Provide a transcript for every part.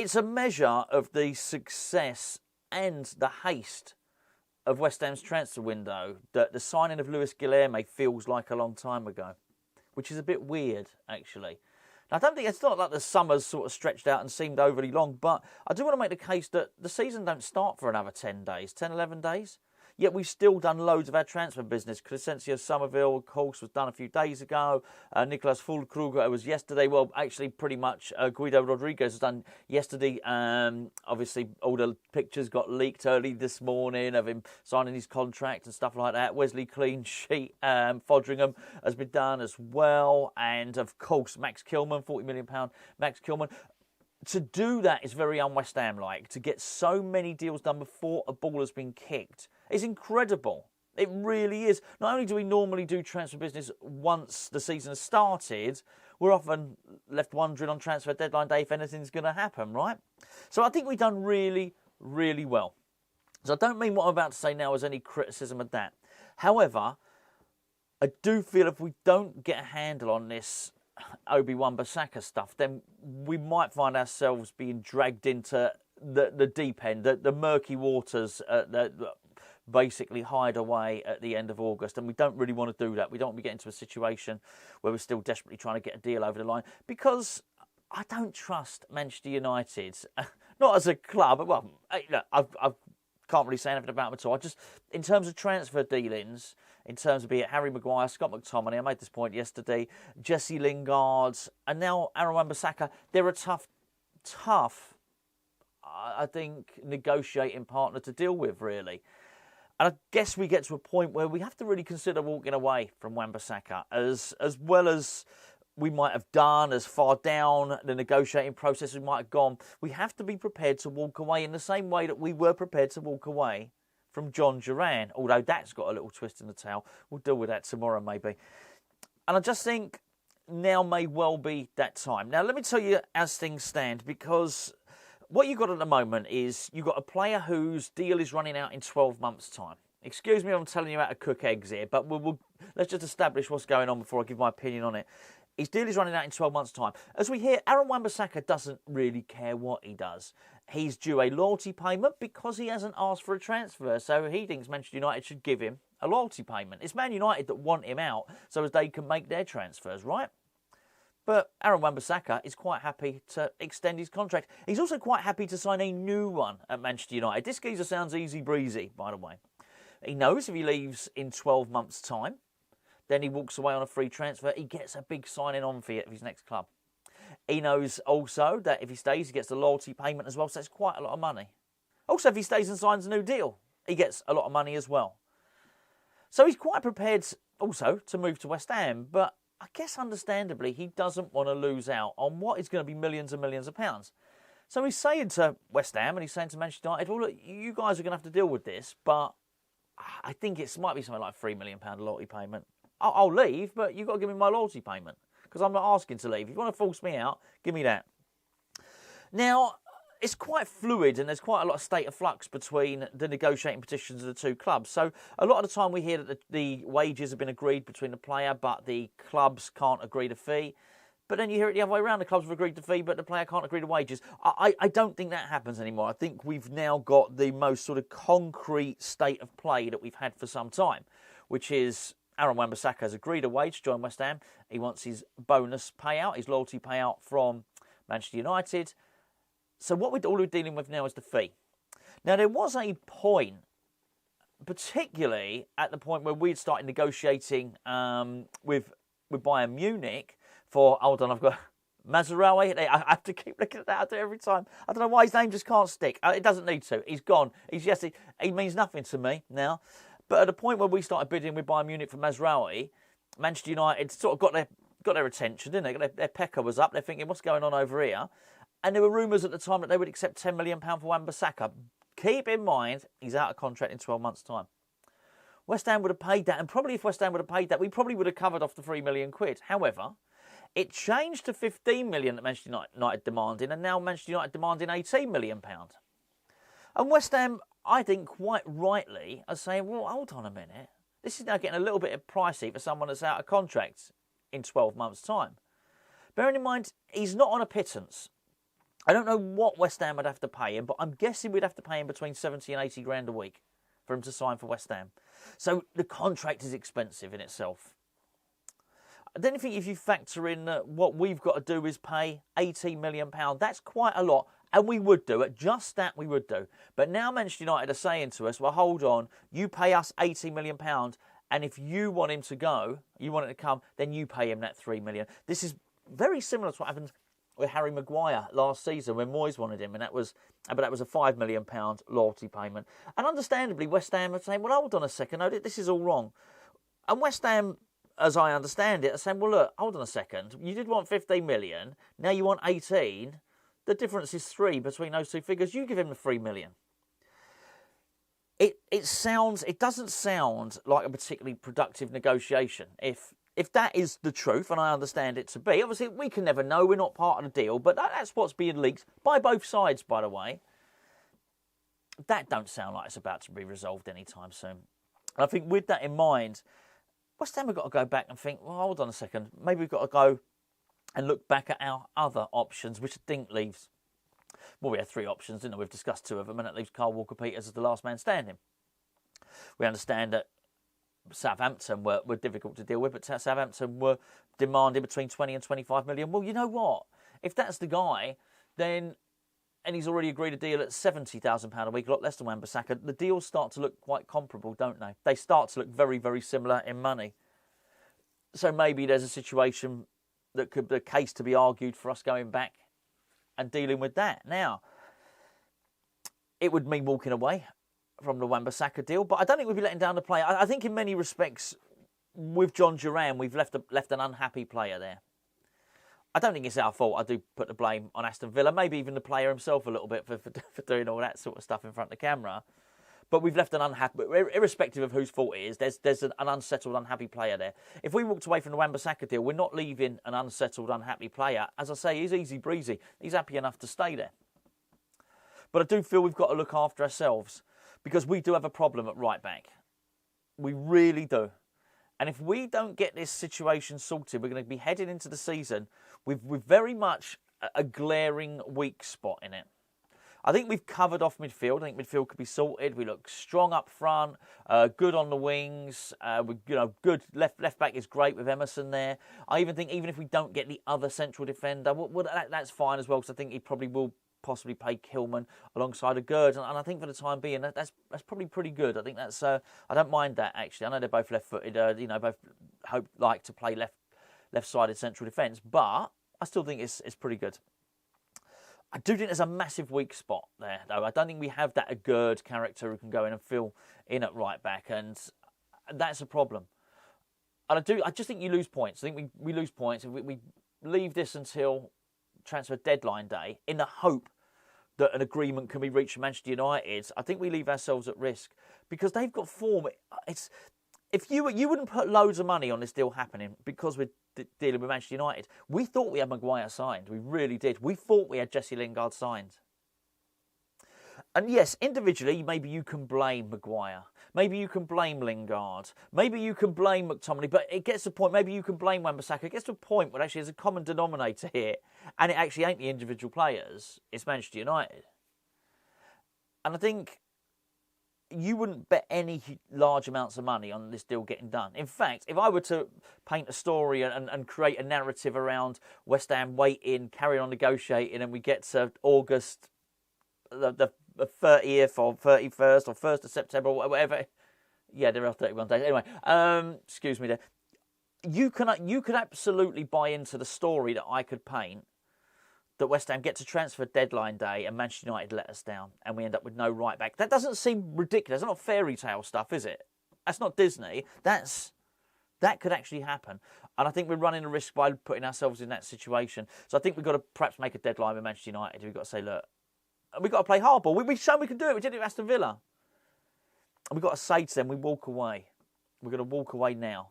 it's a measure of the success and the haste of West Ham's transfer window that the signing of Luis Guilherme feels like a long time ago, which is a bit weird, actually. Now, I don't think it's not like the summer's sort of stretched out and seemed overly long, but I do want to make the case that the season don't start for another 10 days, 10, 11 days. Yet we've still done loads of our transfer business. Crescencio Somerville, of course, was done a few days ago. Nicolas Füllkrug was yesterday. Well, actually, pretty much Guido Rodriguez was done yesterday. Obviously, all the pictures got leaked early this morning of him signing his contract and stuff like that. Wesley Clean Sheet, Fodringham has been done as well. And, of course, Max Kilman, £40 million Max Kilman. To do that is very un-West Ham-like. To get so many deals done before a ball has been kicked is incredible. It really is. Not only do we normally do transfer business once the season has started, we're often left wondering on transfer deadline day if anything's going to happen, right? So I think we've done really, really well. So I don't mean what I'm about to say now as any criticism of that. However, I do feel if we don't get a handle on this Wan-Bissaka stuff, then we might find ourselves being dragged into the deep end, the murky waters that basically hide away at the end of August, and we don't really want to do that. We don't want to get into a situation where we're still desperately trying to get a deal over the line, because I don't trust Manchester United, not as a club. Well, look, I can't really say anything about them at all. I just, in terms of transfer dealings, in terms of be it Harry Maguire, Scott McTominay, I made this point yesterday, Jesse Lingard, and now Wan-Bissaka, they're a tough, I think, negotiating partner to deal with, really. And I guess we get to a point where we have to really consider walking away from Wan-Bissaka, as well as we might have done, as far down the negotiating process we might have gone. We have to be prepared to walk away in the same way that we were prepared to walk away from John Duran, although that's got a little twist in the tail. We'll deal with that tomorrow, maybe. And I just think now may well be that time. Now, let me tell you as things stand, because what you've got at the moment is you've got a player whose deal is running out in 12 months' time. Excuse me, I'm telling you how to cook eggs here, but let's just establish what's going on before I give my opinion on it. His deal is running out in 12 months' time. As we hear, Wan-Bissaka doesn't really care what he does. He's due a loyalty payment because he hasn't asked for a transfer, so he thinks Manchester United should give him a loyalty payment. It's Man United that want him out so as they can make their transfers, right? But Wan-Bissaka is quite happy to extend his contract. He's also quite happy to sign a new one at Manchester United. This geezer sounds easy breezy, by the way. He knows if he leaves in 12 months' time, then he walks away on a free transfer, he gets a big signing on fee at his next club. He knows also that if he stays, he gets the loyalty payment as well, so that's quite a lot of money. Also, if he stays and signs a new deal, he gets a lot of money as well. So he's quite prepared also to move to West Ham, but I guess understandably he doesn't want to lose out on what is going to be millions and millions of pounds. So he's saying to West Ham and he's saying to Manchester United, well, look, you guys are going to have to deal with this, but I think it might be something like £3 million loyalty payment. I'll leave, but you've got to give me my loyalty payment, because I'm not asking to leave. If you want to force me out, give me that. Now, it's quite fluid and there's quite a lot of state of flux between the negotiating positions of the two clubs. So a lot of the time we hear that the wages have been agreed between the player, but the clubs can't agree the fee. But then you hear it the other way around. The clubs have agreed the fee, but the player can't agree the wages. I don't think that happens anymore. I think we've now got the most sort of concrete state of play that we've had for some time, which is Wan-Bissaka has agreed a wage to join West Ham. He wants his bonus payout, his loyalty payout from Manchester United. So what we're dealing with now is the fee. Now, there was a point, particularly at the point where we'd started negotiating with Bayern Munich for, hold on, I've got Mazraoui. I have to keep looking at that. I do it every time. I don't know why his name just can't stick. It doesn't need to. He's gone. He means nothing to me now. But at the point where we started bidding with Bayern Munich for Mazraoui, Manchester United sort of got their attention, didn't they? Their pecker was up. They're thinking, what's going on over here? And there were rumours at the time that they would accept £10 million for Wan-Bissaka. Keep in mind, he's out of contract in 12 months' time. West Ham would have paid that, and probably if West Ham would have paid that, we probably would have covered off the £3 million. However, it changed to £15 million that Manchester United demanding, and now Manchester United demanding £18 million. And West Ham, I think quite rightly, are saying, well, hold on a minute. This is now getting a little bit pricey for someone that's out of contract in 12 months' time. Bearing in mind, he's not on a pittance. I don't know what West Ham would have to pay him, but I'm guessing we'd have to pay him between 70 and 80 grand a week for him to sign for West Ham. So the contract is expensive in itself. Then if you factor in what we've got to do is pay £18 million, that's quite a lot. And we would do it, just that we would do. But now Manchester United are saying to us, well, hold on, you pay us £18 million, and if you want him to go, you want him to come, then you pay him that £3 million. This is very similar to what happened with Harry Maguire last season when Moyes wanted him, and that was a £5 million loyalty payment. And understandably, West Ham are saying, well, hold on a second, no, this is all wrong. And West Ham, as I understand it, are saying, well, look, hold on a second, you did want 15 million, now you want 18, the difference is 3 between those two figures, you give him the 3 million. It doesn't sound like a particularly productive negotiation. If that is the truth, and I understand it to be, obviously we can never know, we're not part of the deal, but that's what's being leaked by both sides, by the way. That don't sound like it's about to be resolved anytime soon. And I think with that in mind, West Ham have got to go back and think, well, hold on a second, maybe we've got to go and look back at our other options, which I think leaves, well, we had 3 options, didn't we? We've discussed 2 of them, and that leaves Carl Walker-Peters as the last man standing. We understand that Southampton were difficult to deal with, but Southampton were demanding between 20 and 25 million. Well, you know what? If that's the guy, then, and he's already agreed a deal at £70,000 a week, a lot less than Wan-Bissaka, the deals start to look quite comparable, don't they? They start to look very, very similar in money. So maybe there's a situation that could be a case to be argued for us going back and dealing with that. Now, it would mean walking away from the Wan-Bissaka deal, but I don't think we'd be letting down the player. I think in many respects, with John Duran, we've left an unhappy player there. I don't think it's our fault. I do put the blame on Aston Villa, maybe even the player himself a little bit for doing all that sort of stuff in front of the camera. But we've left an unhappy, irrespective of whose fault it is, there's an unsettled, unhappy player there. If we walked away from the Wan-Bissaka deal, we're not leaving an unsettled, unhappy player. As I say, he's easy breezy. He's happy enough to stay there. But I do feel we've got to look after ourselves, because we do have a problem at right back. We really do. And if we don't get this situation sorted, we're going to be heading into the season with very much a glaring weak spot in it. I think we've covered off midfield. I think midfield could be sorted. We look strong up front, good on the wings. Good left back is great with Emerson there. I even think even if we don't get the other central defender, that's fine as well, because I think he probably will possibly play Kilman alongside a Gerd, and I think for the time being that's probably pretty good. I think that's I don't mind that actually. I know they're both left-footed. Both like to play left-sided central defence, but I still think it's pretty good. I do think there's a massive weak spot there, though. I don't think we have that Gerd character who can go in and fill in at right back, and that's a problem. And I just think you lose points. I think we lose points if we leave this until transfer deadline day in the hope that an agreement can be reached with Manchester United. I think we leave ourselves at risk because they've got form. If you wouldn't put loads of money on this deal happening because we're dealing with Manchester United. We thought we had Maguire signed. We really did. We thought we had Jesse Lingard signed. And yes, individually, maybe you can blame Maguire. Maybe you can blame Lingard. Maybe you can blame McTominay. But it gets to a point, maybe you can blame Wan-Bissaka. It gets to a point where actually there's a common denominator here. And it actually ain't the individual players. It's Manchester United. And I think you wouldn't bet any large amounts of money on this deal getting done. In fact, if I were to paint a story and create a narrative around West Ham waiting, carry on negotiating, and we get to August the 30th or 31st or 1st of September or whatever. Yeah, there are 31 days. Anyway, excuse me there. You could absolutely buy into the story that I could paint that West Ham get to transfer deadline day and Manchester United let us down and we end up with no right back. That doesn't seem ridiculous. That's not fairy tale stuff, is it? That's not Disney. That could actually happen. And I think we're running a risk by putting ourselves in that situation. So I think we've got to perhaps make a deadline with Manchester United. We've got to say, look, we've got to play hardball. We've shown we can do it. We did it with Aston Villa. And we've got to say to them, we walk away. We're going to walk away now.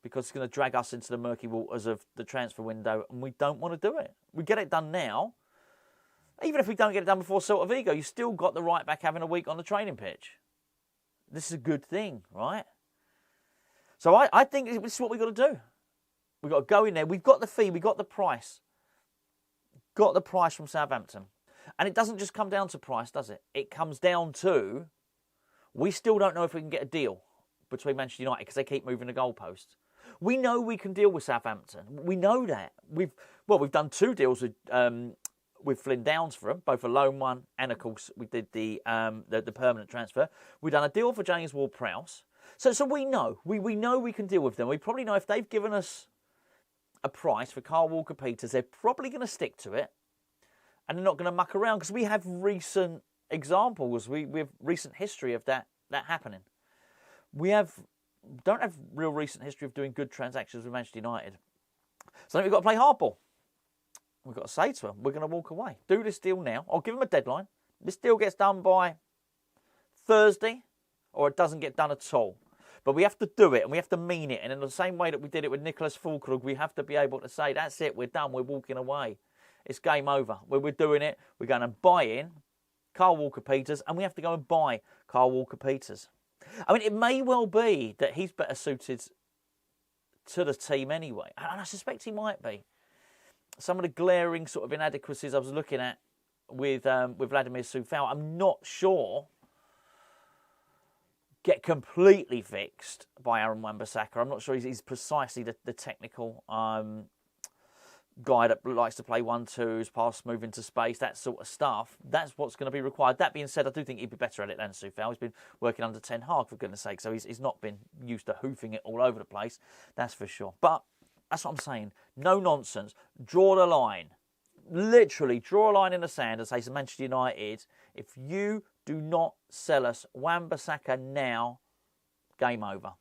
Because it's going to drag us into the murky waters of the transfer window, and we don't want to do it. We get it done now. Even if we don't get it done before Celta Vigo, you've still got the right back having a week on the training pitch. This is a good thing, right? So I think this is what we've got to do. We've got to go in there. We've got the fee. We've got the price. got the price from Southampton. And it doesn't just come down to price, does it? It comes down to, we still don't know if we can get a deal between Manchester United because they keep moving the goalposts. We know we can deal with Southampton. We know that. We've done 2 deals with Flynn Downs for them, both a loan one and, of course, we did the permanent transfer. We've done a deal for James Ward-Prowse. So we know. We know we can deal with them. We probably know if they've given us a price for Kyle Walker-Peters, they're probably going to stick to it. And they're not going to muck around because we have recent examples. We have recent history of that happening. We don't have real recent history of doing good transactions with Manchester United. So I think we've got to play hardball. We've got to say to them, we're going to walk away. Do this deal now. I'll give them a deadline. This deal gets done by Thursday or it doesn't get done at all. But we have to do it and we have to mean it. And in the same way that we did it with Nicholas Fulkrug, we have to be able to say, that's it, we're done, we're walking away. It's game over. We're doing it. We're going to buy in Kyle Walker-Peters and we have to go and buy Kyle Walker-Peters. I mean, it may well be that he's better suited to the team anyway. And I suspect he might be. Some of the glaring sort of inadequacies I was looking at with Vladimir Coufal, I'm not sure get completely fixed by Aaron Wan-Bissaka. I'm not sure he's precisely the technical guy that likes to play 1-2s, pass, move into space, that sort of stuff. That's what's going to be required. That being said, I do think he'd be better at it than Coufal. He's been working under Ten Hag, for goodness sake, so he's not been used to hoofing it all over the place, that's for sure. But that's what I'm saying. No nonsense. Draw the line. Literally draw a line in the sand and say to Manchester United, if you do not sell us Wan-Bissaka now, game over.